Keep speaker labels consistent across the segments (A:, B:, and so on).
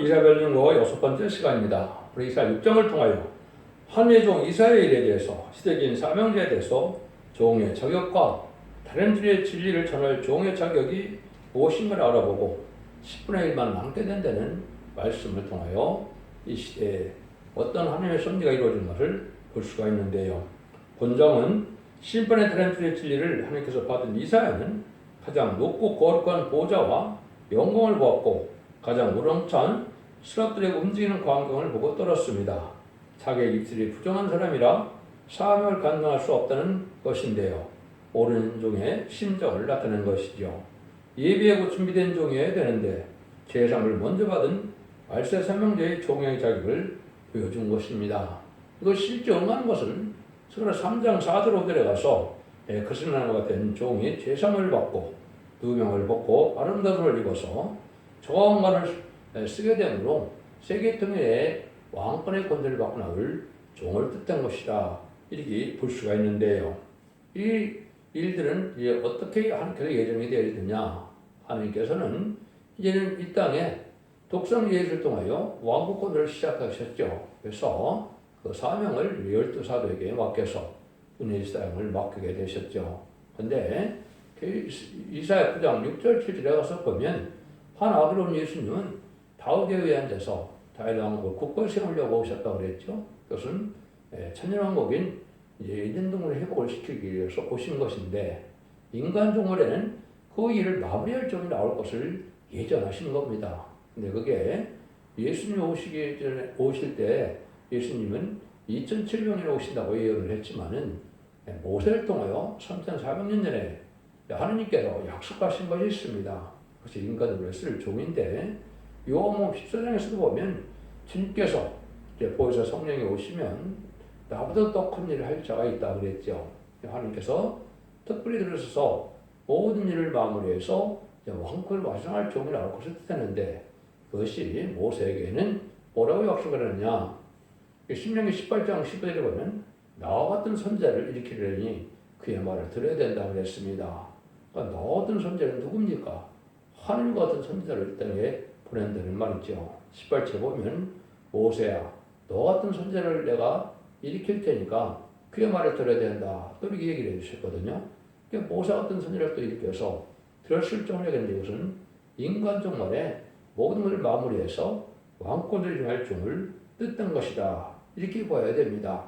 A: 이사별 연구 6번째 시간입니다. 우리 이사 6장을 통하여 하나님의 종 이사야의 일에 대해서, 시대적인 사명자에 대해서 종의 자격과 다른들의 진리를 전할 종의 자격이 무엇인가를 알아보고 10분의 1만 남게 된다는 말씀을 통하여 이 시대에 어떤 하나님의 섭리가 이루어진 것을 볼 수가 있는데요. 본장은 심판의 다른들의 진리를 하나님께서 받은 이사야는 가장 높고 거룩한 보좌와 영광을 보았고 가장 우렁찬 스랍들의 움직이는 광경을 보고 떨었습니다. 자기의 입술이 부정한 사람이라 사명을 감당할 수 없다는 것인데요. 옳은 종의 심정을 나타내는 것이죠. 예비하고 준비된 종이어야 되는데 제사를 먼저 받은 말세 사명자의 종의 자격을 보여준 것입니다. 이거 실제 응하는 것은 스가랴 3장 4절 5절에 가서 거슬나무가 된 종이 제사를 받고 누명을 벗고 아름다움을 입어서 저항관을 쓰게 되므로 세계 통일에 왕권의 권세를 받고 나올 종을 뜻한 것이다. 이렇게 볼 수가 있는데요. 이 일들은 이제 어떻게 하나님께서 예정이 되어 있느냐. 하나님께서는 이제는 이 땅에 독성 예수를 통하여 왕국 권세를 시작하셨죠. 그래서 그 사명을 12사도에게 맡겨서 은혜의 사명을 맡기게 되셨죠. 그런데 이사야 9장 6절 7절에 가서 보면 한 아들 온 예수님은 다윗에 의한 데서 다윗 왕국을 굳건히 세우려고 오셨다고 그랬죠. 그것은 천년왕국인 에덴동굴의 회복을 시키기 위해서 오신 것인데 인간 종말에는 그 일을 마무리할 종이 나올 것을 예정하신 겁니다. 근데 그게 예수님이 오시기 전에 오실 때 예수님은 2700년에 오신다고 예언을 했지만은 모세를 통하여 3400년 전에 하느님께서 약속하신 것이 있습니다. 그것이 인간으로 쓸 종인데 요한복음 14장에서도 보면 주님께서 이제 보혜사 성령이 오시면 나보다 더 큰 일을 할 자가 있다고 그랬죠. 하나님께서 특별히 들으셔서 모든 일을 마무리해서 왕권을 완성할 종이 나올 것을 뜻했는데 그것이 모세에게는 뭐라고 약속을 했느냐. 신명기 18장 15절에 보면 나와 같은 선자를 일으키려니 그의 말을 들어야 된다고 그랬습니다. 그러니까 나와 같은 선자는 누굽니까? 하늘과 같은 선자를 이 땅에 보낸다는 말이죠. 18절 보면 모세야 너 같은 선자를 내가 일으킬 테니까 그의 말을 들어야 된다. 또 이렇게 얘기를 해주셨거든요. 그러니까 모세 같은 선자를 또 일으켜서 들었을 정을 하겠는데 이것은 인간 종말에 모든 것을 마무리해서 왕권을 이루할 종을 뜻한 것이다. 이렇게 봐야 됩니다.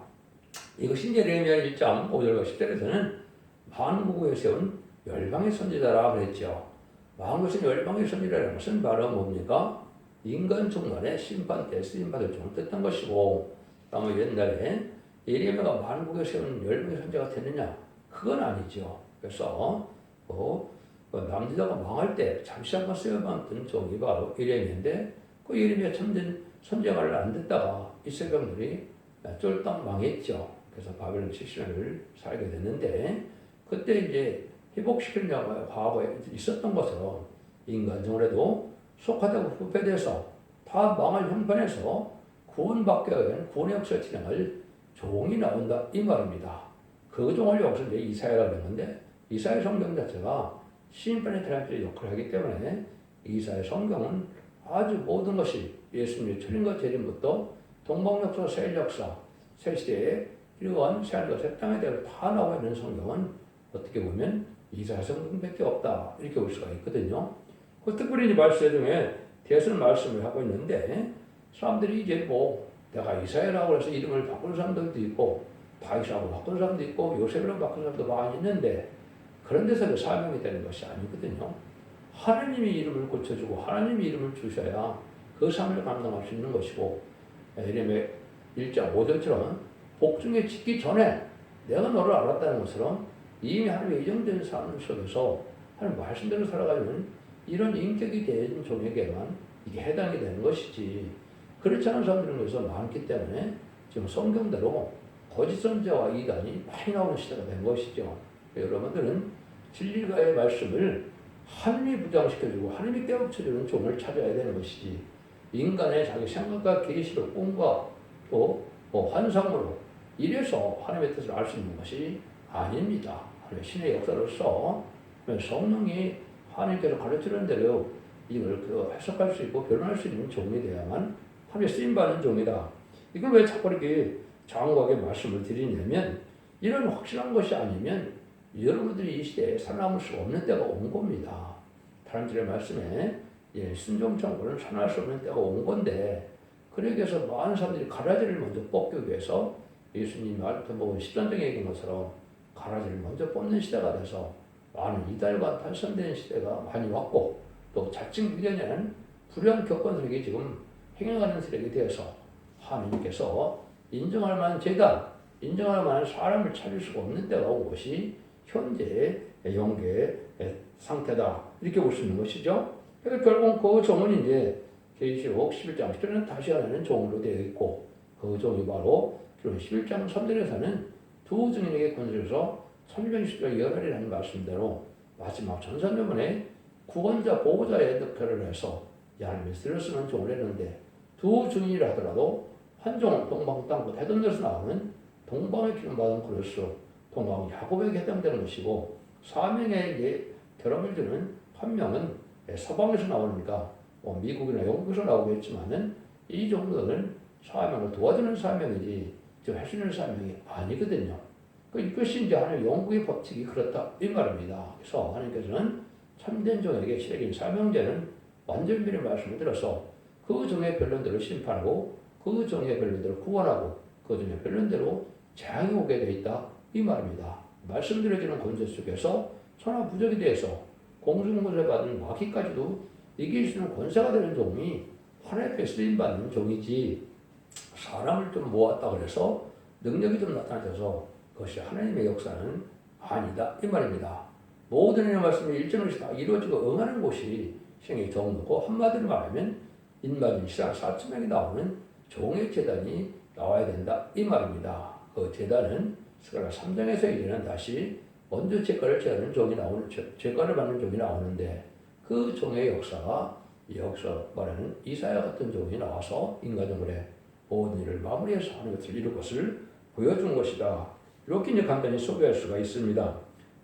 A: 이것이 이제 예레미야 1장 5절과 10절에서는 만국에 세운 열방의 선지자라 그랬죠. 만국에 세운 열방의 선지자라는 것은 바로 뭡니까? 인간 종말에 심판 때 쓰임받을 종을 뜻한 것이고 아마 옛날에 예레미야가 만국에 세운 열방의 선지자가 되느냐? 그건 아니죠. 그래서 남유다가 망할 때 잠시 한번 쓰여봤던 종이 바로 예레미야인데 그 예레미야 참된 선지자를 안 듣다가 이스라엘 백성들이 쫄딱 망했죠. 그래서 바벨론 70년을 살게 됐는데 그때 이제 회복시키려고 과거에 있었던 것처럼 인간 종을에도 속하다고 부패돼서 다 망할 형편에서 구원받게 된 구원의 역사 진행을 종이 나온다 이 말입니다. 그 종을 여기서 이제 이사야라고 했는데 이사야 성경 자체가 심판의 대란죄의 역할을 하기 때문에 이사야 성경은 아주 모든 것이 예수님의 출인과 재림부터 동방역사, 세일역사, 새시대에 이러한 새하늘과 새 땅에 대해서 다 나와 있는 성경은 어떻게 보면 이사야 성경밖에 없다 이렇게 볼 수가 있거든요. 그 특별히 이제 말씀 중에 대선 말씀을 하고 있는데 사람들이 이제 뭐 내가 이사야라고 해서 이름을 바꾸는 사람들도 있고 다윗이라고 바꾸는 사람도 있고 요셉이라고 바꾸는 사람도 많이 있는데 그런 데서 사명이 되는 것이 아니거든요. 하나님이 이름을 고쳐주고 하나님이 이름을 주셔야 그 사명을 감당할 수 있는 것이고 예레미야 1장 5절처럼 복중에 짓기 전에 내가 너를 알았다는 것처럼 이미 하나님의 예정된 삶 속에서 하나님 말씀대로 살아가는 이런 인격이 된 종에게만 이게 해당이 되는 것이지 그렇지 않은 사람들은 그래서 많기 때문에 지금 성경대로 거짓 선지자와 이단이 많이 나오는 시대가 된 것이죠. 여러분들은 진리가의 말씀을 하나님이 부장시켜주고 하나님이 깨우쳐주는 종을 찾아야 되는 것이지 인간의 자기 생각과 계시로 꿈과 또 환상으로 이래서 하나님의 뜻을 알 수 있는 것이 아닙니다. 하나님의 신의 역사로서 성령이 하나님께서 가르치는 대로 이걸 해석할 수 있고 변론할 수 있는 종이 돼야만 하루에 쓰임받는 종이다. 이걸 왜 자꾸 이렇게 장황하게 말씀을 드리냐면 이런 확실한 것이 아니면 여러분들이 이 시대에 살아남을 수 없는 때가 온 겁니다. 다른들의 말씀에 순종창고는 살아날 수 없는 때가 온 건데 그러기 위해서 많은 사람들이 가라지를 먼저 뽑기 위해서 예수님 말씀보고 10전쟁에 얘기한 것처럼 가라지를 먼저 뽑는 시대가 돼서 많은 이달과 탈선된 시대가 많이 왔고 또 자칭 미련이라는 불의한 교권세력이 지금 행해가는 세력이 되어서 하나님께서 인정할 만한 재단, 인정할 만한 사람을 찾을 수가 없는 때가 온 것이 현재의 영계의 상태다. 이렇게 볼 수 있는 것이죠. 그래서 결국 그 종은 이제 계시록 11장 10절에는 다시 하나는 종으로 되어 있고 그 종이 바로 11장 3절에서는 두 증인에게 권세에서 320절 열흘이라는 말씀대로 마지막 전산전문에 구원자 보호자의 득표를 해서 하나님의 쓰를 쓰는 종을 했는데 두 증인이라 하더라도 한 종은 동방 땅끝 해변에서 나오는 동방의 기름 받은 그릇으로 동방 야곱에게 해당되는 것이고 사명의 결함을 주는 한 명은 서방에서 나오니까 미국이나 영국에서 나오겠지만은 이 정도는 사명을 도와주는 사명이지 할 수 있는 사명이 아니거든요. 이것이 이제 하나님의 영국의 법칙이 그렇다 이 말입니다. 그래서 하나님께서는 참된 종에게 시대적인 사명제는 완전 미리 말씀을 들어서 그 종의 변론대로 심판하고 그 종의 변론대로 구원하고 그 종의 변론대로 재앙이 오게 되어 있다 이 말입니다. 말씀드려지는 권세 속에서 천하부적이 대해서 공중권세 받은 마귀까지도 이길 수 있는 권세가 되는 종이 하나님께 쓰임받는 종이지 사람을 좀 모았다 그래서 능력이 좀 나타나셔서 그것이 하나님의 역사는 아니다 이 말입니다. 모든 이런 말씀이 일정없이 다 이루어지고 응하는 곳이 신의 종로고 한마디로 말하면 인마진 시랑 4,000명이 나오는 종의 제단이 나와야 된다 이 말입니다. 그 제단은 스가랴 3장에서 이제는 다시 먼저 제가를 제하는 종이 나오는 제가를 받는 종이 나오는데 그 종의 역사가 이 역사 말하는 이사야 같은 종이 나와서 인간적으로 모든 일을 마무리해서 하는 것을 이룰 것을 보여준 것이다. 이렇게 이제 간단히 소개할 수가 있습니다.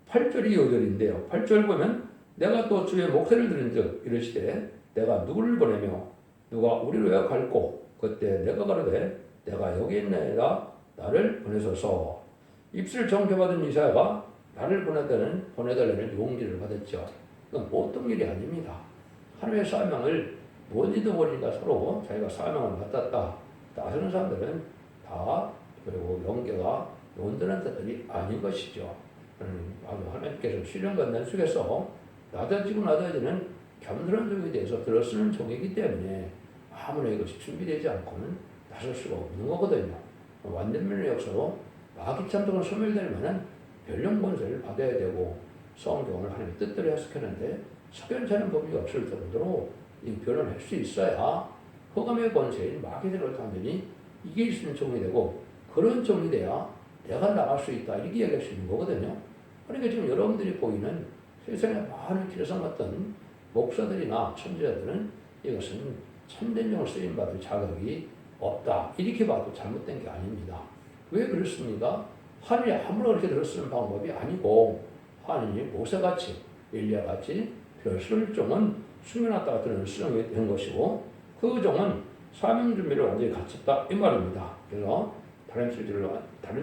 A: 8절이 5절인데요. 8절 보면 내가 또 주의 목소리를 들은즉 이르시되 내가 누구를 보내며 누가 우리로 갈고 그때 내가 가로되 내가 여기 있나이다 나를 보내소서. 입술 정죄받은 이사야가 나를 보내달라는 용기를 받았죠. 이건 보통 일이 아닙니다. 하나님의 사명을 뭔지도 모르니까 서로 자기가 사명을 맡았다. 나서는 사람들은 다 그리고 영계가 온전한 자들이 아닌 것이죠. 하나님께서 시련받는 속에서 낮아지는 겸손한 종에 대해서 들어쓰는 종이기 때문에 아무나 이것이 준비되지 않고는 나설 수가 없는 거거든요. 완전면의 역사로 마귀 참동을 소멸될 만한 변령 권세를 받아야 되고 성경을 하나님의 뜻대로 해석하는데 석연치 않은 법이 없을 정도로 이 변론할 수 있어야 허감의 권세인 마귀들을 완전히 이길 수 있는 종이 되고 그런 종이 돼야 내가 나갈 수 있다 이렇게 얘기할 수 있는 거거든요. 그러니까 지금 여러분들이 보이는 세상에 많은 기회상 같은 목사들이나 천지자들은 이것은 참된 종을 쓰임받을 자격이 없다 이렇게 봐도 잘못된 게 아닙니다. 왜 그렇습니까? 하나님이 아무나 그렇게 들어쓰는 방법이 아니고 하나님이 모세같이 엘리야같이 별쓸 종은 숙련하다가 들은 수령이 된 것이고 그 종은 사명 준비를 완전히 갖췄다 이 말입니다. 그래서 다른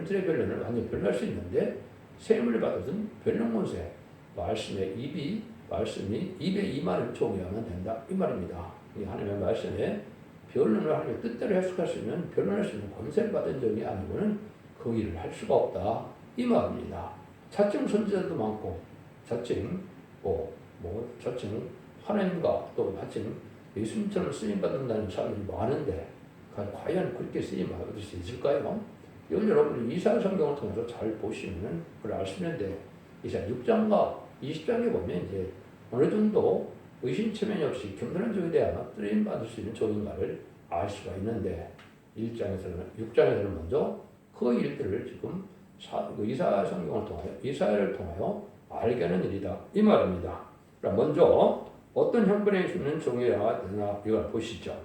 A: 틀의 변론을 완전히 변론할 수 있는데 세임을 받은 변론 권세 말씀이 입에 임하는 종이어야만 된다 이 말입니다. 이 하나님의 말씀에 변론을 하나님의 뜻대로 해석할 수 있는 변론할 수 있는 권세를 받은 종이 아니고는 그 일을 할 수가 없다 이 말입니다. 자칭 선지자도 많고 자칭 자칭 하나님과 또 자칭 예수님처럼 쓰임받는다는 사람들이 많은데 과연 그렇게 쓰임받을 수 있을까요? 이건 여러분이 이사야 성경을 통해서 잘 보시면 그걸 알 수 있는데 이사야 6장과 20장에 보면 이제 어느 정도 의심치면이 없이 겸손한 종이 돼야 쓰임받을 수 있는 종인가를 알 수가 있는데 6장에서는 먼저 그 일들을 지금 이사야 성경을 통하여 이사야를 통하여 알게 하는 일이다 이 말입니다. 그럼 먼저 어떤 형편에 있는 종이어야 되나 이걸 보시죠.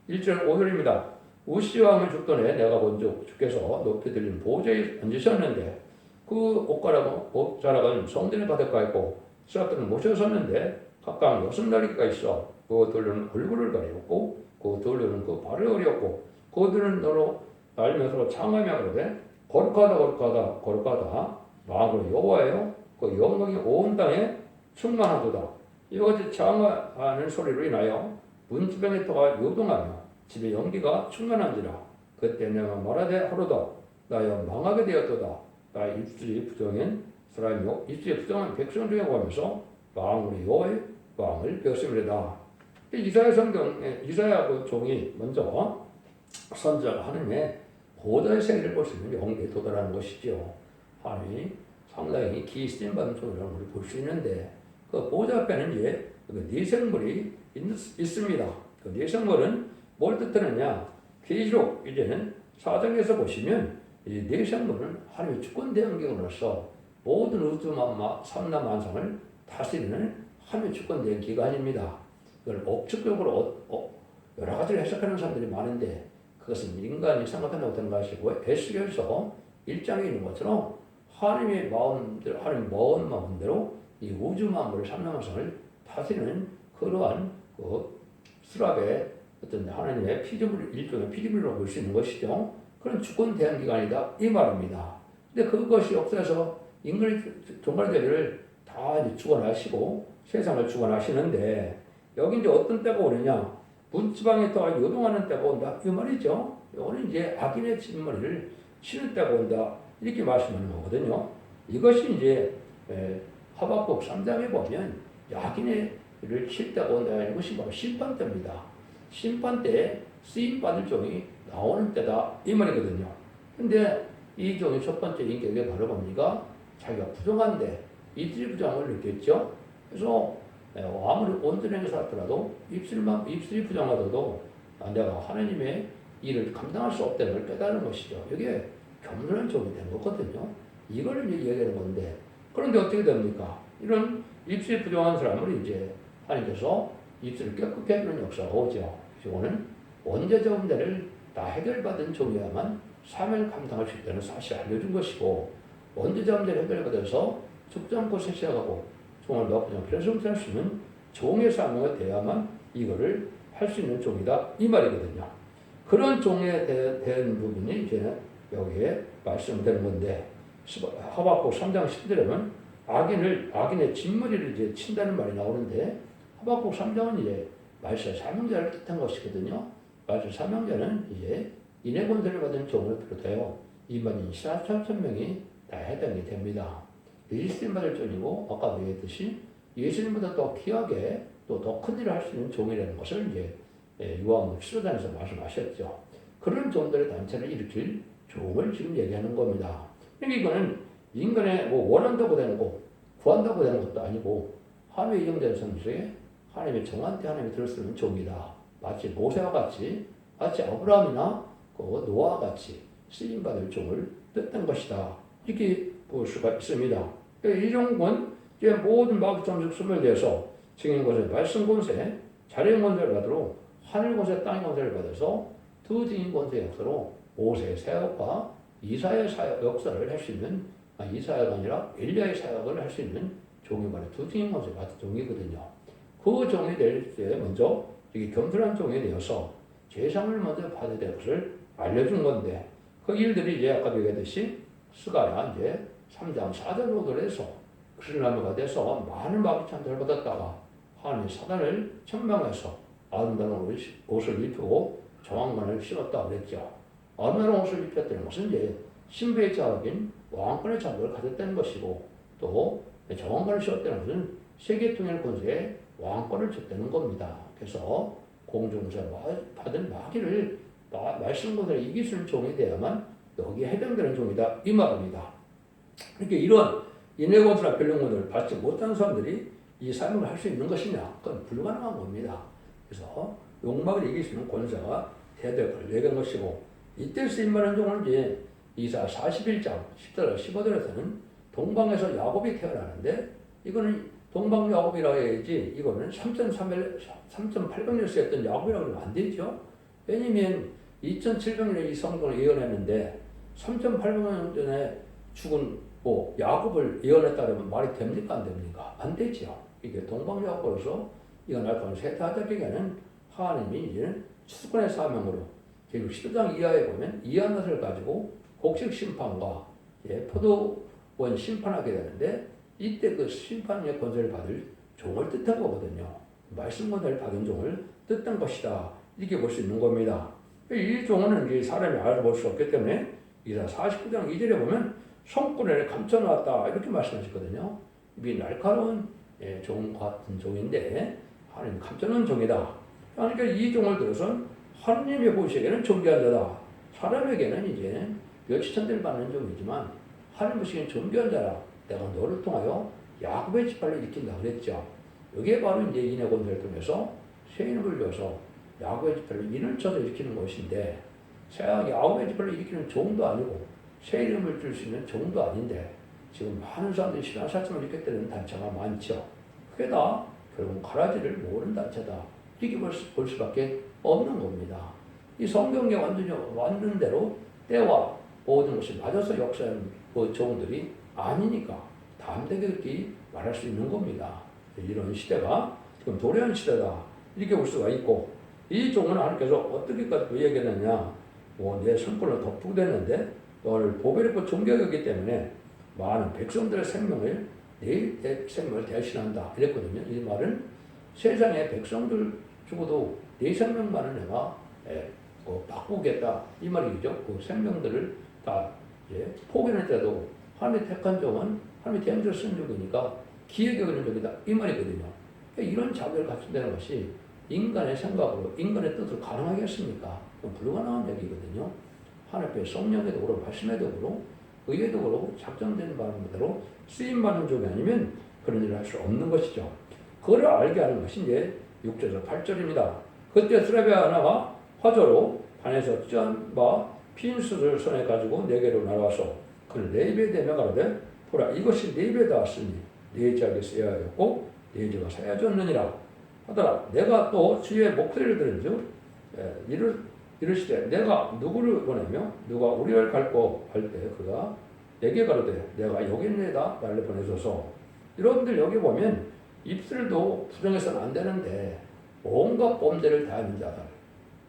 A: 1절 5절입니다. 우시 왕을 죽던에 내가 본즉 주께서 높이 들린 보좌에 앉으셨는데 그 옷자락은 성전의 바닷가에 있고 스라들은 모셔섰는데 각각 6다리가 있어 그 둘로는 얼굴을 가리웠고 그 둘로는 그 발을 가리웠고 그 둘은 너로 날면서 창하며 그러되 거룩하다 마음으로 여호와여 그 영광이 온 땅에 충만하도다. 이것이 창하는 소리로 인하여 문지방의 터가 요동하며 집에 연기가 충만한지라. 그때 내가 말하되 하루다 나여 망하게 되었도다. 나의 입술이 부정한 사람이요 입술이 부정한 백성 중에 거하면서 마음으로 여호와의 왕을 배웠습니다. 이사야 성경에 이사야 그 종이 먼저 선지자가 하느님의 보좌의 세계를 볼 수 있는 영계에 도달하는 것이죠. 하나님이 상당히 기스님 받은 종이라는 걸 볼 수 있는데 그 보좌 앞에는 이제 그 내생물이 있습니다. 그 내생물은 뭘 뜻하느냐? 계시록 이제는 4장에서 보시면 이 내생물은 하나님의 주권 대응기관으로서 모든 우주 만마 삼라 만상을 다스리는 하나님의 주권 대응 기관입니다. 그걸 억측적으로 여러 가지로 해석하는 사람들이 많은데 그것은 인간이 생각한다고 되는 것이고 에스겔서 1장에 있는 것처럼 하나님의 마음대로 하나님의 먼 마음대로 이 우주 만물의 삼라만상을 다스리는 그러한 그 수랍의 어떤 하나님의 피조물 일종의 피조물로 볼 수 있는 것이죠. 그런 주권 대응 기관이다 이 말입니다. 근데 그것이 역사에서 인간의 종말대를 다 이제 주관하시고 세상을 주관하시는데 여기 이제 어떤 때가 오느냐? 문지방에 더 요동하는 때가 온다 이 말이죠. 이거는 이제 악인의 진머리를 치는 때가 온다 이렇게 말씀하는 거거든요. 이것이 이제 하박국 3장에 보면 악인을 칠 때가 온다 이것이 바로 심판 때입니다. 심판 때에 쓰임 받을 종이 나오는 때다 이 말이거든요. 근데 이 종의 첫 번째 인격이 바로 뭡니까? 자기가 부정한데 입술이 부정함을 느꼈죠. 그래서 아무리 온전하게 살더라도 입술이 부정하더라도 내가 하나님의 일을 감당할 수 없다는 걸 깨달은 것이죠. 이게 겸손한 종이 된 거거든요. 이걸 이제 얘기하는 건데 그런데 어떻게 됩니까? 이런 입술이 부정한 사람을 이제 하나님께서 입술을 깨끗게 해주는 역사가 오죠. 이거는 원죄적 문제를 다 해결받은 종이야만 삶을 감당할 수 있다는 사실을 알려준 것이고 원죄적 문제를 해결받아서 죽지 않고 세시하고 종을 넣고 필요성할 수 있는 종의 사명이 돼야만 이거를 할 수 있는 종이다 이 말이거든요. 그런 종에 대한 부분이 이제 여기에 말씀되는 건데 하박국 3장 10절에는 악인의 진머리를 이제 친다는 말이 나오는데 하박국 3장은 이제 말세 사명자를 뜻한 것이거든요. 말세 사명자는 이제 인해 권세를 받은 종을 비롯하여 2만 4천명이 다 해당이 됩니다. 예수님 받을 종이고 아까 얘기했듯이 예수님보다 더 귀하게 또 더 큰 일을 할 수 있는 종이라는 것을 이제 요한복음 15장에서 말씀하셨죠. 그런 종들의 단체를 일으킬 종을 지금 얘기하는 겁니다. 그러니까 이거는 인간의 뭐 원한다고 되는 거, 구한다고 되는 것도 아니고 하나님의 영된 성수에 하나님의 정한테 하나님이 들을 수 있는 종이다. 마치 모세와 같이, 마치 아브라함이나 그 노아와 같이 쓰임받을 종을 뜻한 것이다. 이렇게 볼 수가 있습니다. 이 종은 이제 모든 마귀 정식 수멸에 대해서 증인 권세, 말씀 권세, 자령 권세를 받으러 하늘 권세, 땅 권세를 받아서 두 증인 권세 역사로 모세의 사역과 이사야의 사역 역사를 할 수 있는 이사야가 아니라 엘리야의 사역을 할 수 있는 종이 바로 두 증인 권세 받은 종이거든요. 그 종이 될 때 먼저 이게 겸손한 종이 되어서 제상을 먼저 받아야 될 것을 알려준 건데 그 일들이 이제 아까 얘기했듯이 스가랴 이제 3장 4절로 해서 그슬나무가 돼서 많은 마귀 찬들을 받았다가 하나님 사단을 천명해서 아름다운 옷을 입히고 정왕관을 신었다고 그랬죠. 아름다운 옷을 입혔다는 것은 이제 신부의 자격인 왕권의 자격을 가졌다는 것이고 또 정왕관을 씌웠다는 것은 세계 통일 권세에 왕권을 줬다는 겁니다. 그래서 공중에서 받은 마귀를 말씀 권세를 이길 수 있는 종이 돼야만 여기에 해당되는 종이다 이 말입니다. 그러니까 이런 인해권세나 변론권을 받지 못한 사람들이 이 사명을 할 수 있는 것이냐? 그건 불가능한 겁니다. 그래서 욕망을 이길 수 있는 권세가 대대를 얘기한 것이고 이때 쓰임받는 종은 이제 이사 41장 10절 15절에서는 동방에서 야곱이 태어나는데 이거는 동방 야곱이라 해야지 이거는 3,800년 쓰였던 야곱이라고 하면 안 되죠. 왜냐면 2,700년에 이 성경을 예언했는데 3,800년 전에 죽은 야곱을 예언했다 그러면 말이 됩니까 안 됩니까? 안 되죠. 이게 동방 야곱으로서 이거 날카로운 세타자격에는 하나님이 이제는 추수권의 사명으로 결국 10장 이하에 보면 이하낫을 가지고 곡식 심판과 포도원 심판하게 되는데 이때 그 심판의 권세를 받을 종을 뜻한 거거든요. 말씀 권세를 받은 종을 뜻한 것이다. 이렇게 볼 수 있는 겁니다. 이 종은 이제 사람이 알아볼 수 없기 때문에 이사 49장 2절에 보면 손권에 감춰놨다 이렇게 말씀하셨거든요. 이 날카로운 종 같은 종인데 하나님 감춰놓은 종이다. 그러니까 이 종을 들어서 하나님의 보시기에는 존귀한 자다. 사람에게는 이제 멸치천대를 받는 종이지만 하나님 보시기에는 존귀한 자라. 내가 너를 통하여 야곱의 지파를 일으킨다 그랬죠. 이게 바로 이제 인의 권세를 통해서 새 이름을 줘서 야곱의 지파를 인을 쳐서 일으키는 것인데 야곱의 지파를 일으키는 종도 아니고 새 이름을 줄 수 있는 종도 아닌데 지금 많은 사람들이 신앙사정을 일으켰다는 단체가 많죠. 그게 다 결국 가라지를 모으는 단체다. 이렇게 볼 수밖에 없는 겁니다. 이 성경에 완전히 왔는 대로 때와 모든 것이 맞아서 역사하는 그 종들이 아니니까 담대하게 그렇게 말할 수 있는 겁니다. 이런 시대가 지금 도래한 시대다. 이렇게 볼 수가 있고 이 종은 하나님께서 어떻게까지 얘기했느냐. 내 손권을 덮고 됐는데 너를 보배롭고 존경하기 때문에 많은 백성들의 생명을 내 생명을 대신한다. 이랬거든요. 이 말은 세상의 백성들 죽어도 내 생명만은 내가 바꾸겠다. 이 말이죠. 그 생명들을 다 포기할 때도 하나님의 택한 종은 하나님의 대행자를 쓴 종이니까 기회가 그런 종이다. 이 말이거든요. 그러니까 이런 자격을 갖춘다는 것이 인간의 생각으로 인간의 뜻으로 가능하겠습니까? 그건 불가능한 얘기거든요. 하나님의 성령에도 그렇고 말씀에도 그렇고 의에도 그렇고 작정된 바람대로 쓰임받는 종이 아니면 그런 일을 할 수 없는 것이죠. 그걸 알게 하는 것이 이제 6절에서 8절입니다. 그때 스라비아 하나가 화조로 반에서 짠 바 핀수를 손에 가지고 네게로 날아와서 그는 네 입에 대며 가로되 보라 이것이 네 입에 닿았으니 네 짝에 쓰여야 하였고 네 죄가 사여졌느니라 하더라. 내가 또 주의 목소리를 들은즉 이르시되 내가 누구를 보내며 누가 우리를 갈고 할 때 그가 내게 가로되 내가 여기 있네다 나를 보내소서. 여러분들 여기 보면 입술도 부정해서는 안 되는데 온갖 범죄를 다하는 자들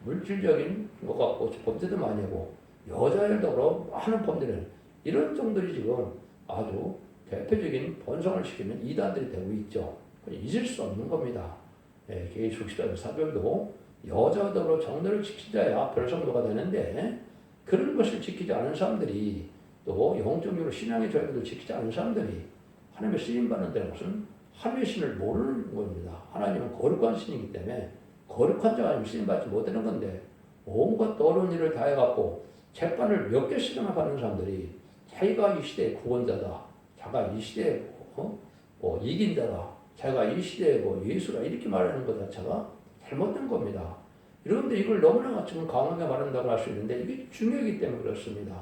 A: 물질적인 것 같고 범죄도 많이 하고 여자들도 그렇고 많은 범죄를 이런 종들이 지금 아주 대표적인 번성을 시키는 이단들이 되고 있죠. 잊을 수 없는 겁니다. 개의 숙시자들 사별도 여자들로 정도를 지킨 자야 별성도가 되는데 그런 것을 지키지 않은 사람들이 또 영적으로 신앙의 절기를 지키지 않은 사람들이 하나님의 쓰임받는 데는 것은 하나님의 신을 모르는 겁니다. 하나님은 거룩한 신이기 때문에 거룩한 자가 아니면 쓰임받지 못하는 건데 온갖 어려운 일을 다 해갖고 재판을 몇 개씩이나 받는 사람들이 자기가 이 시대의 구원자다. 자기가 이 시대의 이긴 자다. 자기가 이 시대의 예수라 이렇게 말하는 것 자체가 잘못된 겁니다. 여러분들 이걸 너무나 지금 강하게 말한다고 할 수 있는데 이게 중요하기 때문에 그렇습니다.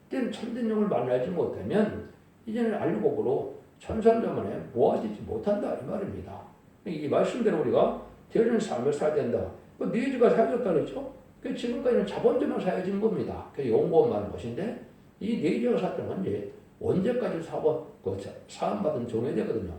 A: 때는 참된 영을 만나지 못하면 이제는 알고보로 천상자만에 모아지지 못한다 이 말입니다. 이 말씀대로 우리가 되어지는 삶을 살아야 된다. 네 죄가 사여졌다 그랬죠? 지금까지는 자본주의만 사여진 겁니다. 그게 용고만 하는 것인데 이 네 죄가 샀던 건 이제 언제까지 사함받은 종이 되거든요.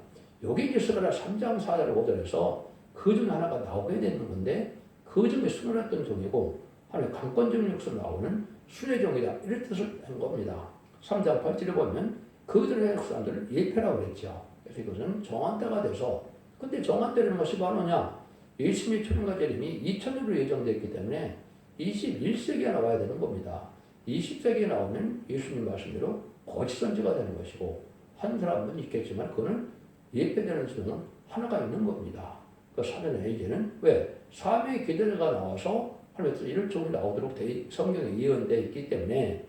A: 여기 이제 스가랴 3장 4절 5절에서 그 중 하나가 나오게 되는 건데 그 중에 숨어났던 종이고 하나의 강권적 육수 나오는 순의 종이다 이런 뜻을 한 겁니다. 3장 8절에 보면 그들의 사람들을 예패라고 그랬죠. 그래서 이것은 정한 때가 돼서 근데 정한 때라는 것이 바로냐 예수님의 초림과 재림이 2000년으로 예정되어 있기 때문에 21세기에 나와야 되는 겁니다. 20세기에 나오면 예수님 말씀대로 거짓 선지가 되는 것이고 한 사람은 있겠지만 그거는 예패되는 수는 하나가 있는 겁니다. 그 사전에 이제는 왜? 사명의 기대가 나와서 하나님께서 이런 종이 나오도록 성경에 예언되어 있기 때문에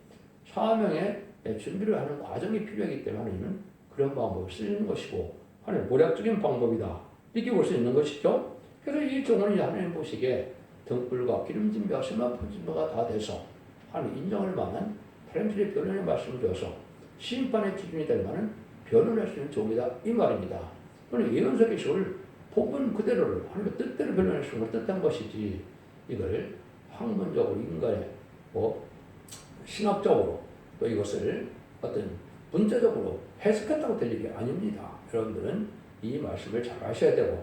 A: 사명의 준비를 하는 과정이 필요하기 때문에 하나님은 그런 방법을 쓰는 것이고 하나님 모략적인 방법이다. 이렇게 볼 수 있는 것이죠. 그래서 이 종은 하나님 보시기에 등불과 기름진 뼈, 세만 퍼진 뼈가 다 돼서 하나님 인정할 만한 사람들의 변론의 말씀을 줘서 심판의 기준이 될 만한 변론할 수 있는 종이다. 이 말입니다. 그러니 예언서의 식을 복음 그대로를 하나님의 뜻대로 변론할 수 있는 걸 뜻한 것이지 이걸 학문적으로 인간의 신학적으로 또 이것을 어떤 문자적으로 해석했다고 될 일이 아닙니다. 여러분들은 이 말씀을 잘 아셔야 되고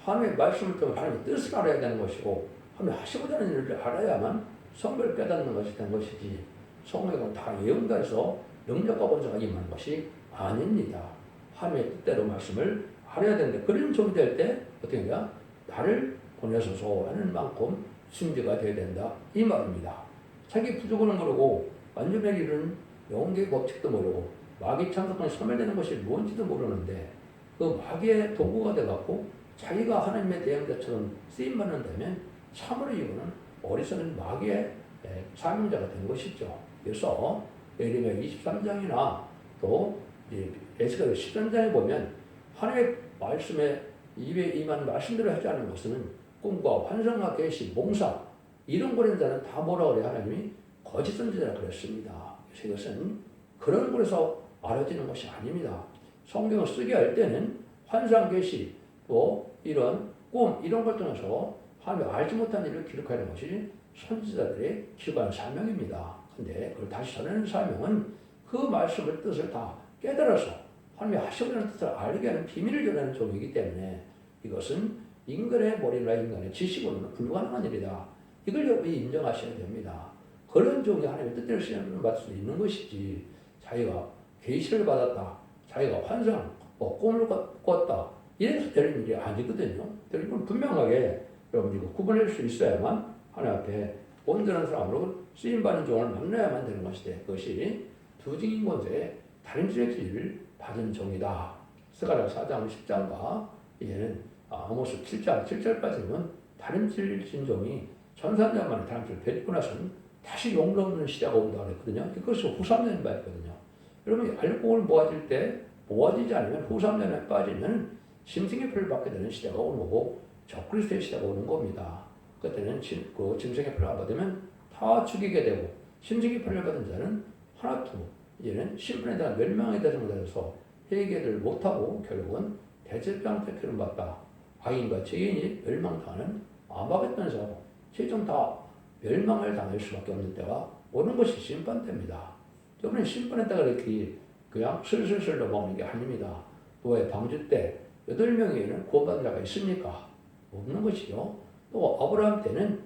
A: 하나님의 말씀을 통해 하나님의 뜻을 알아야 되는 것이고 하나님 하시고자 하는 일을 알아야만 성경을 깨닫는 것이 된 것이지 성경은 다 예언가에서 능력과 권세가 임하는 것이 아닙니다. 하나님의 뜻대로 말씀을 알아야 되는데 그런 종이 될 때 어떻게 하냐? 나를 보내소서 하는 만큼 순지가 되어야 된다 이 말입니다. 자기 부족은 모르고 완전에 이르는 영계의 법칙도 모르고 마귀 참석권에 소멸되는 것이 뭔지도 모르는데 그 마귀의 도구가 돼갖고 자기가 하나님의 대형자처럼 쓰임받는다면 참으로 이거는 어리석은 마귀의 사명자가 된 것이죠. 그래서 예레미야 23장이나 또 에스겔 13장에 보면 하나님의 말씀에 입에 임하는 말씀대로 하지 않은 것은 꿈과 환상과 계시, 몽사 이런 거는 자는 다 뭐라 그래 하나님이 거짓 선지자라 그랬습니다. 그래서 이것은 그런 곳에서 알아지는 것이 아닙니다. 성경을 쓰게 할 때는 환상, 계시 또 이런 꿈 이런 걸 통해서 하나님이 알지 못한 일을 기록하는 것이 선지자들의 기록한 사명입니다. 근데 그걸 다시 전하는 사명은 그 말씀의 뜻을 다 깨달아서 하나님이 하시고자 하는 뜻을 알게 하는 비밀을 전하는 종이기 때문에 이것은 인간의 머리나 인간의 지식으로는 불가능한 일이다. 이걸 여러분이 인정하셔야 됩니다. 그런 종이 하나님의 뜻대로 쓰임을 받을 수 있는 것이지 자기가 계시를 받았다. 자기가 환상, 꿈을 꿨다. 이래서 되는 일이 아니거든요. 이건 분명하게 여러분 이거 구분할 수 있어야만 하나님 앞에 온전한 사람으로 쓰임받는 종을 만나야만 되는 것이다. 그것이 두 증인 권세에 다른 지혜를 받은 종이다. 스가랴 4장 10장과 이제는 아모스 7장 7절까지는 다른 진종이 1300년 만에 다른 질 뵙고 나서는 다시 용납하는 시대가 온다고 그랬거든요. 그것이 후3년 말이거든요. 여러분 알곡을 모아질 때 모아지지 않으면 후3년에 빠지면 짐승의 표를 받게 되는 시대가 오는 거고 적그리스도의 시대가 오는 겁니다. 그때는 그 짐승의 표를 안 받으면 다 죽이게 되고 짐승의 표를 받은 자는 하나도 이제는 심판에 대한 멸망에 대해서 회개를 못하고 결국은 대제병 표를 받다. 악인과 죄인이 멸망당하는 아마겟돈 사고 최종 다 멸망을 당할 수밖에 없는 때가 오는 것이 심판때입니다. 여러분이 심판의 때가 이렇게 그냥 슬슬슬 넘어오는 게 아닙니다. 노아의 방주 때 8명에는 구원받은 자가 있습니까? 없는 것이죠. 또 아브라함 때는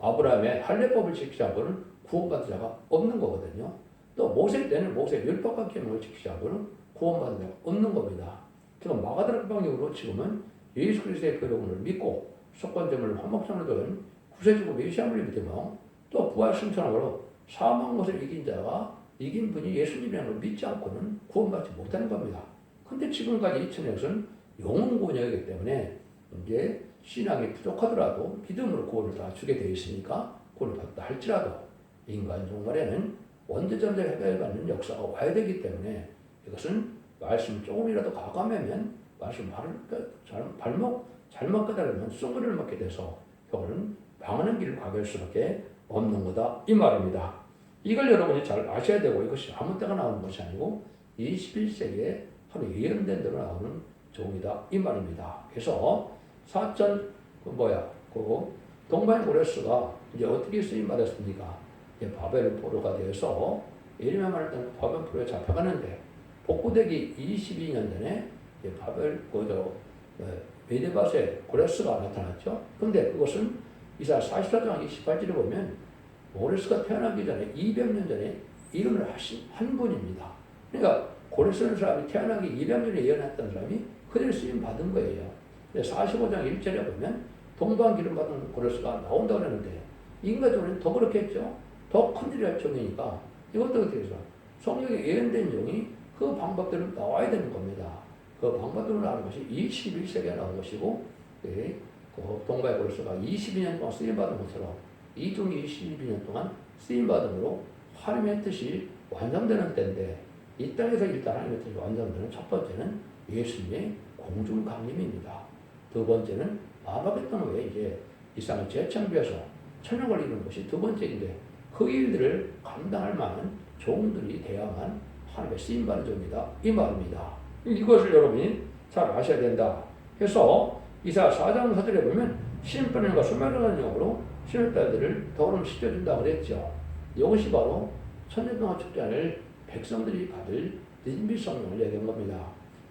A: 아브라함의 할례법을 지키지 않고는 구원받은 자가 없는 거거든요. 또 모세 때는 모세 율법과 계명을 지키지 않고는 구원받은 자가 없는 겁니다. 지금 마가다락 방식으로 지금은 예수 그리스도의 교훈을 믿고 속건점을 화목성을 둔 구세주고 메시아를 믿으며 또 부활 승천으로 사망 것을 이긴 자가 이긴 분이 예수님이라는 걸 믿지 않고는 구원받지 못하는 겁니다. 근데 지금까지 2000년에서는 영혼 구원이기 때문에 이제 신앙이 부족하더라도 믿음으로 구원을 다 주게 되어 있으니까 구원을 받다 할지라도 인간 종말에는 원죄전제를 해결받는 역사가 와야 되기 때문에 이것은 말씀 조금이라도 가감하면 말씀 잘못 깨달으면 쏜거리를 맞게 돼서 결국은 망하는 길을 가게 할 수밖에 없는 거다 이 말입니다. 이걸 여러분이 잘 아셔야 되고 이것이 아무 때나 나오는 것이 아니고 21세기에 하루 예언된 대로 나오는 종이다 이 말입니다. 그래서 동방 고레스가 이제 어떻게 쓰임 받았습니까? 바벨 포로가 되어서 예레미야 말할 때는 바벨 포로에 잡혀가는데 복구되기 22년 전에 바벨 메데바세 고레스가 나타났죠. 근데 그것은 이사야 44장 28절에 보면 고레스가 태어나기 전에 200년 전에 이름을 하신 한 분입니다. 그러니까 고레스라는 사람이 태어나기 200년 전에 예언했던 사람이 그대로 쓰임 받은 거예요. 45장 1절에 보면 동방 기름 받은 고레스가 나온다고 그러는데 인간적으로는 더 그렇겠죠. 더 큰일을 할 종이니까 이것도 어떻게 해서 성경에 예언된 종이 그 방법대로 나와야 되는 겁니다. 그 방법대로 나오는 것이 21세기에 나온 것이고 그 동방의 고레스가 22년 동안 쓰임받은 것처럼 이 종이 22년 동안 쓰임받음으로 하나님의 뜻이 완성되는 때인데 이 땅에서 일단 하나님의 뜻이 완성되는 첫 번째는 예수님의 공중 강림입니다. 두 번째는 아마겟돈 후에 이제 이 땅을 재창조해서 천년을 이루는 것이 두 번째인데 그 일들을 감당할 만한 종들이 돼야만 하나님의 쓰임받은 종이다 이 말입니다. 이것을 여러분이 잘 아셔야 된다. 그래서 이사야 4장 4절에 보면 심판과 소멸하는 영으로 신을딸들을 더러움 씻겨준다고 그랬죠. 이것이 바로 천년 동안 축제할 백성들이 받을 느진빛 성령을 얘기한 겁니다.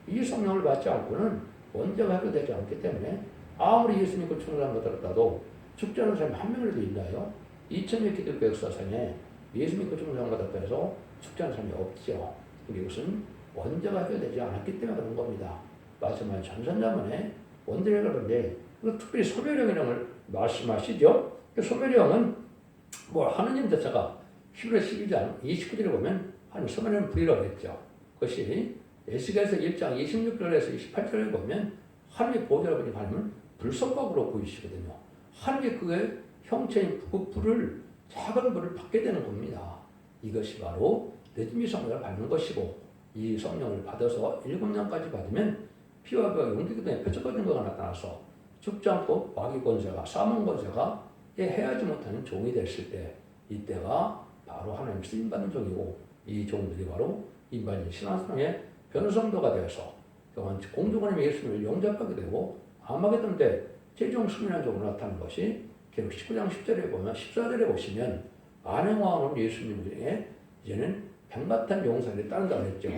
A: 이 성령을 받지 않고는 원죄가 해결되지 않기 때문에 아무리 예수 믿고 충성한 것들도 죽지 않은 사람이 한 명이라도 있나요? 2000년 기독교 역사상에 예수 믿고 충성한 것들도 해서 죽지 않은 사람이 없죠. 이것은 원죄가 해결되지 않았기 때문에 그런 겁니다. 마지막 전선자문에 원죄 해결인데 특별히 소멸형이라는 말씀하시죠. 소멸형은 뭐 하느님 자체가 히브리 12장 29절에 보면 하나님 소멸형 불이라고 했죠. 그것이 에스겔서 1장 26절에서 28절에 보면 하나님의 보좌를 보니 하나님은 불성각으로 보이시거든요. 하나님의 그의 형체인 불을 작은 불을 받게 되는 겁니다. 이것이 바로 늦음이 성령을 받는 것이고 이 성령을 받아서 7년까지 받으면 피와 뼈가 용기기 때문에 펼쳐버리는 것가 나타나서 죽지 않고 마귀 권세가 사망 권세가 해하지 못하는 종이 됐을 때 이때가 바로 하나님 쓰임받는 종이고 이 종들이 바로 일반인 신앙생활의 변성도가 되어서 공중하나님의 예수님을 영접하게 되고 아마겟돈 때 최종 승리한 종으로 나타나는 것이 계속 19장 10절에 보면 14절에 보시면 만행왕은 예수님 중에 이제는 백마탄 용사들이 따른다고 했죠.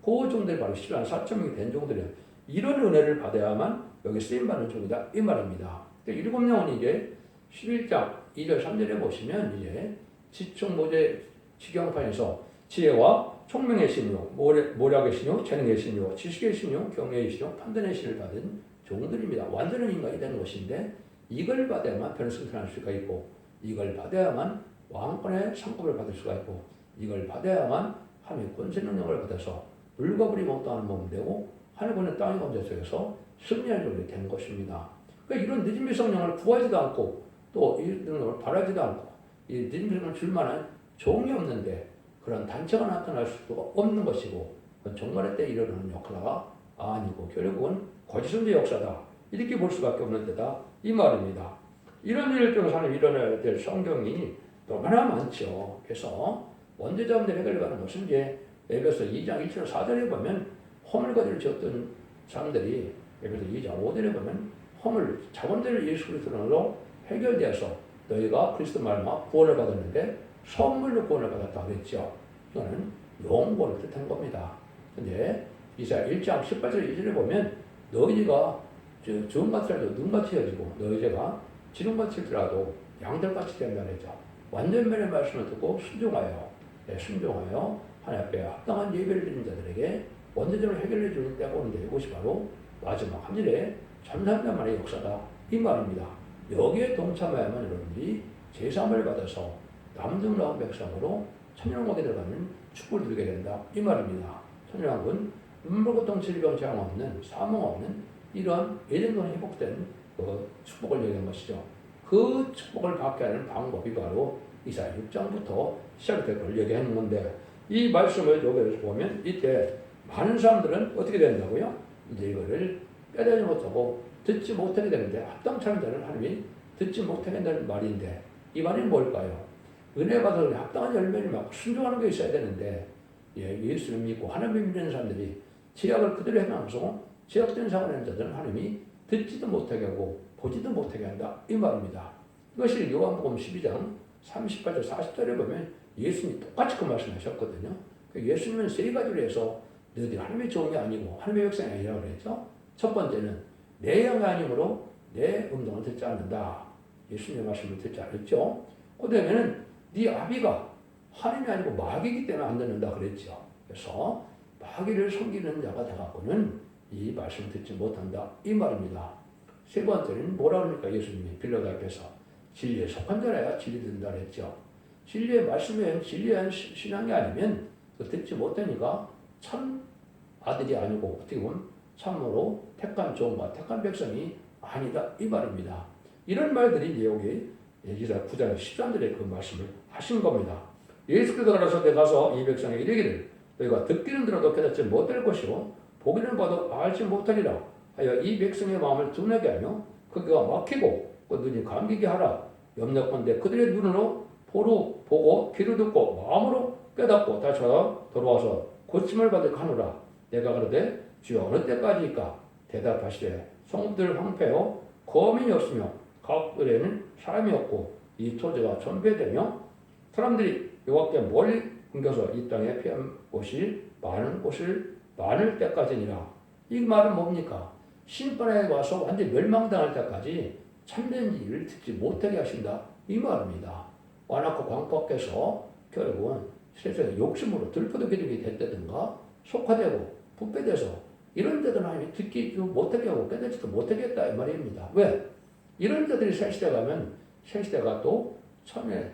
A: 그 종들이 바로 10만 4천 명이 된 종들이에요. 이런 은혜를 받아야만 여기 쓰임받는 종이다 이 말입니다. 7명은 이제 11장 2절 3절에 보시면 이제 지총모제 지경판에서 지혜와 총명의 신요, 모략의 신요, 재능의 신요, 지식의 신요, 경외의 신요, 판단의 신을 받은 종들입니다. 완전한 인간이 되는 것인데 이걸 받아야만 변승천할 수가 있고 이걸 받아야만 왕권의 상급을 받을 수가 있고 이걸 받아야만 하나님의 권세 능력을 받아서 물과 불이 못당하는 몸이 되고 하늘보는 땅의 권세 속에서 승리하는 종이 되는 것입니다. 그러니까 이런 늦음의 성령을 구하지도 않고 또 이 능력을 바라지도 않고 이 늦음의 성령을 줄 만한 종이 없는데 그런 단체가 나타날 수도 없는 것이고 종말의 때 일어나는 역사가 아니고 결국은 거짓선지의 역사다 이렇게 볼 수밖에 없는 데다 이 말입니다. 이런 일을 통해서 하나님 일어나야 될 성경이 너무나 많죠. 그래서 원죄자분들 해결하는 것은 이제 에베소 2장 1절 4절에 보면 허물거리를 지었던 사람들이 에베소 2장 5절에 보면 허물 자본들을 예수 그리스도로 해결되어서 너희가 그리스도 말마 구원을 받았는데 선물로 구원을 받았다고 했죠. 이거는 영원을 뜻한 겁니다. 근데 이사야 1장 18절 2절에 보면 너희가 주홍같이 해도 눈같이 해지고 너희가 지름같이 일더라도 양들같이 된다고 했죠. 완전면의 말씀을 듣고 순종하여 순종하여 하나님 앞에 합당한 예배를 드리는 자들에게 원죄점을 해결해 주는 때가 오는데 이것이 바로 마지막 하늘의 전산자만의 역사다 이 말입니다. 여기에 동참해야만 여러분들이 제3을 받아서 남중나온 백성으로 천년왕국에 들어가는 축복을 누리게 된다 이 말입니다. 천년왕국은 눈물 고통 질병 재앙 없는 사망 없는 이런 예전으로 회복된 그 축복을 얘기한 것이죠. 그 축복을 받게 하는 방법이 바로 이사야 6장부터 시작될 걸 얘기하는 건데 이 말씀을 여기에서 보면 이때 많은 사람들은 어떻게 된다고요? 이제 이거를 깨달지 못하고 듣지 못하게 되는데 합당찮은 자는 하나님이 듣지 못하게 된다는 말인데 이 말이 뭘까요? 은혜 받아서 합당한 열매를 막 순종하는 게 있어야 되는데 예수를 믿고 하나님을 믿는 사람들이 제약을 그대로 행하면서 제약된 상황을 자들은 하나님이 듣지도 못하게 하고 보지도 못하게 한다 이 말입니다. 이것이 요한복음 12장 38절 40절에 보면 예수님이 똑같이 그 말씀하셨거든요. 예수님은 세 가지로 해서 너희들이 하나님의 종이 아니고 하나님의 백성이 아니라고 그랬죠. 첫 번째는 내 영이 아니므로 내 음성을 듣지 않는다. 예수님의 말씀을 듣지 않았죠. 그 다음에는 네 아비가 하나님이 아니고 마귀이기 때문에 안 듣는다 그랬죠. 그래서 마귀를 섬기는 자가 되갖고는 이 말씀을 듣지 못한다 이 말입니다. 세 번째는 뭐라 그러니까 예수님이 빌라도 앞에서 진리에 속한 자라야 진리 듣는다 그랬죠. 진리의 말씀에 진리한 신앙이 아니면 듣지 못하니까 참 아들이 아니고 어떻게 보면 참으로 택한 종과 택한 백성이 아니다 이 말입니다. 이런 말들이 여기 이사야 9장 13절에 그 말씀을 하신 겁니다. 예수께서 가라서 내가 가서 이 백성에게 이르기를 너희가 듣기는 들어도 깨닫지 못할 것이고 보기는 봐도 알지 못하리라 하여 이 백성의 마음을 둔하게 하며 그가 막히고 그 눈이 감기게 하라. 염려컨대 그들의 눈으로 보고 귀로 듣고 마음으로 깨닫고 다시 돌아와서 고침을 받을 하노라. 내가 그러되 주여 어느 때까지일까? 대답하시되 성읍들 황폐요 거민이 없으며 가옥들에는 사람이 없고 이 토지가 전폐되며 사람들이 여호와께 멀리 옮겨서 이 땅에 피한 곳이 많을 때까지니라. 이 말은 뭡니까? 심판에 와서 완전히 멸망당할 때까지 참된 일을 듣지 못하게 하신다 이 말입니다. 완악한 광법께서 결국은 세상의 욕심으로 들포도 기득이 됐다든가 속화되고 부패돼서 이런 데들 하나님이 듣기 못하게 하고 깨닫지도 못하게 했다 이 말입니다. 왜? 이런 데들이 새 시대 가면 새 시대가 또 처음에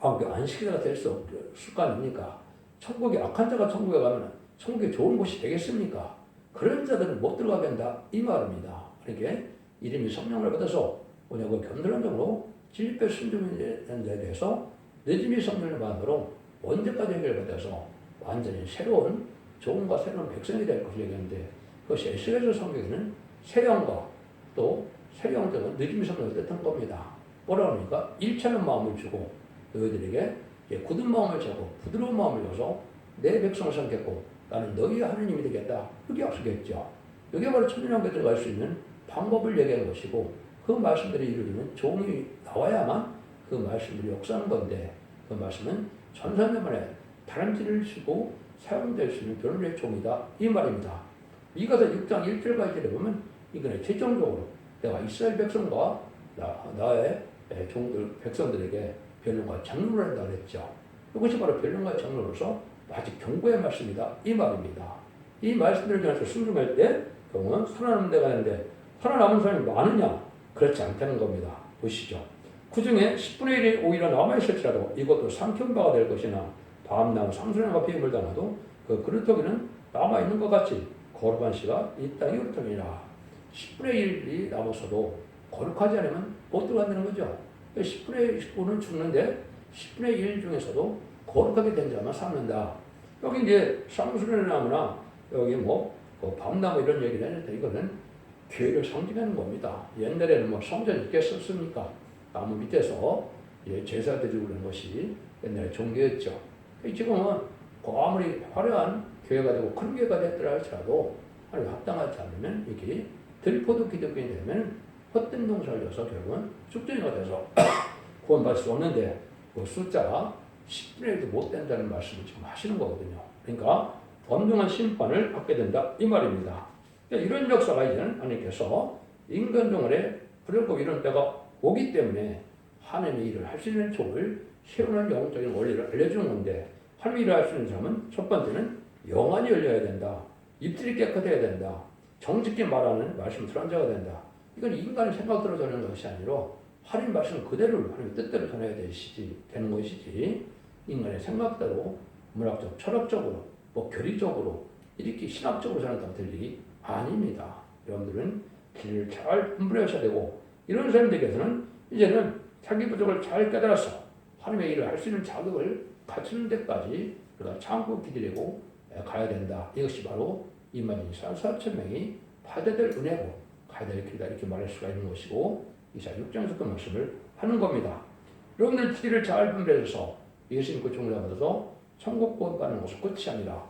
A: 안식일가 될 수 없죠. 습관입니까? 천국이 악한 자가 천국에 가면 천국이 좋은 곳이 되겠습니까? 그런 자들은 못 들어가게 한다 이 말입니다. 그러니까 이름이 성령을 받아서 뭐냐고 견들한적으로 진리배 순종하는 데에 대해서 늦음이 성령을 받으로 언제까지 해결받아서 완전히 새로운 좋은과 새로운 백성이 될 것을 얘기하는데 그것이 에스겔서 성경에는 새 영과 또 새 영적은 늦음이 성령을 뜻한 겁니다. 뭐라 합니까? 일체는 마음을 주고 너희들에게 굳은 마음을 주고 부드러운 마음을 줘서 내 백성을 삼겠고 나는 너희의 하느님이 되겠다. 그게 약속했죠. 여기에 바로 천년왕국에 들어갈 수 있는 방법을 얘기하는 것이고 그 말씀들이 이루어지는 종이 나와야만 그 말씀들이 역사하는 건데 그 말씀은 전산년 만에 다람쥐를 치고 사용될 수 있는 변론의 종이다 이 말입니다. 이것을 6장 1절과 2절에 보면 이거는 최종적으로 내가 이스라엘 백성과 나의 종들 백성들에게 변론과 장로를 한다 그랬죠. 이것이 바로 변론과 장로로서 아직 경고의 말씀이다 이 말입니다. 이 말씀들을 전해서 순종할 때 그러면 살아남는 데가 있는데 살아남은 사람이 많으냐? 그렇지 않다는 겁니다. 보시죠. 그 중에 10분의 1이 오히려 남아있을지라도 이것도 삼킨 바가 될 것이나 밤나무 상수령과 비임을 당하도 그 그루터기는 남아있는 것 같이 거룩한 씨가 이 땅에 흐르더니라. 10분의 1이 남았어도 거룩하지 않으면 못 들어간다는 거죠. 10분의 19는 죽는데 10분의 1 중에서도 거룩하게 된 자만 삼는다. 여기 이제 상수령나무나 여기 밤나무 이런 얘기를 했는데 이거는 교회를 상징하는 겁니다. 옛날에는 성전 있게 썼습니까? 나무 밑에서 제사 드리고 그런 것이 옛날에 종교였죠. 지금은 아무리 화려한 교회가 되고 큰 교회가 됐더라 할지라도 합당하지 않으면 이게 들포도 기독교인이 되면 헛된 농사를 져서 결국은 죽전이가 돼서 구원받을 수 없는데 그 숫자가 10분의 1도 못 된다는 말씀을 지금 하시는 거거든요. 그러니까 엄중한 심판을 받게 된다 이 말입니다. 이런 역사가 이제는 하나님께서 인간종을에 그리고 이런 때가 오기 때문에 하나님의 일을 할 수 있는 족을 세우는 영적인 원리를 알려주는 건데 하나님의 일을 할 수 있는 사람은 첫 번째는 영안이 열려야 된다. 입술이 깨끗해야 된다. 정직히 말하는 말씀 들은 자가 된다. 이건 인간의 생각대로 전하는 것이 아니라 하나님 말씀 그대로 하나님의 뜻대로 전해야 되는 것이지 인간의 생각대로 문학적, 철학적으로, 교리적으로 이렇게 신학적으로 전한다고 될 일이 아닙니다. 여러분들은 길을 잘 분별하셔야 되고 이런 사람들에게서는 이제는 자기 부족을 잘 깨달아서 하나님의 일을 할 수 있는 자격을 갖추는 데까지 우리가 참고 기다리고 가야 된다. 이것이 바로 이만희 4,000명이 받아야 될 은혜고 가야 될 길이다 이렇게 말할 수가 있는 것이고 이사 6장에서 그 말씀을 하는 겁니다. 여러분들 길을 잘 분별해서 예수님 그 종을 받아서 천국 곧 가는 것은 끝이 아니라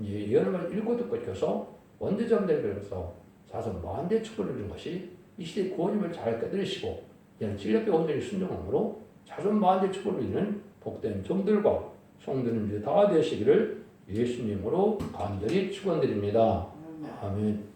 A: 예언을 읽고 듣고 익혀서 원대점대를 배워서 자선 만대 축복을 누리는 것이 이 시대의 구원임을 잘 깨달으시고 이제는 진리의 온전히 순종함으로 자선 만대 축복을 누리는 복된 종들과 성도님들이 다 되시기를 예수님으로 간절히 축원드립니다. 아멘.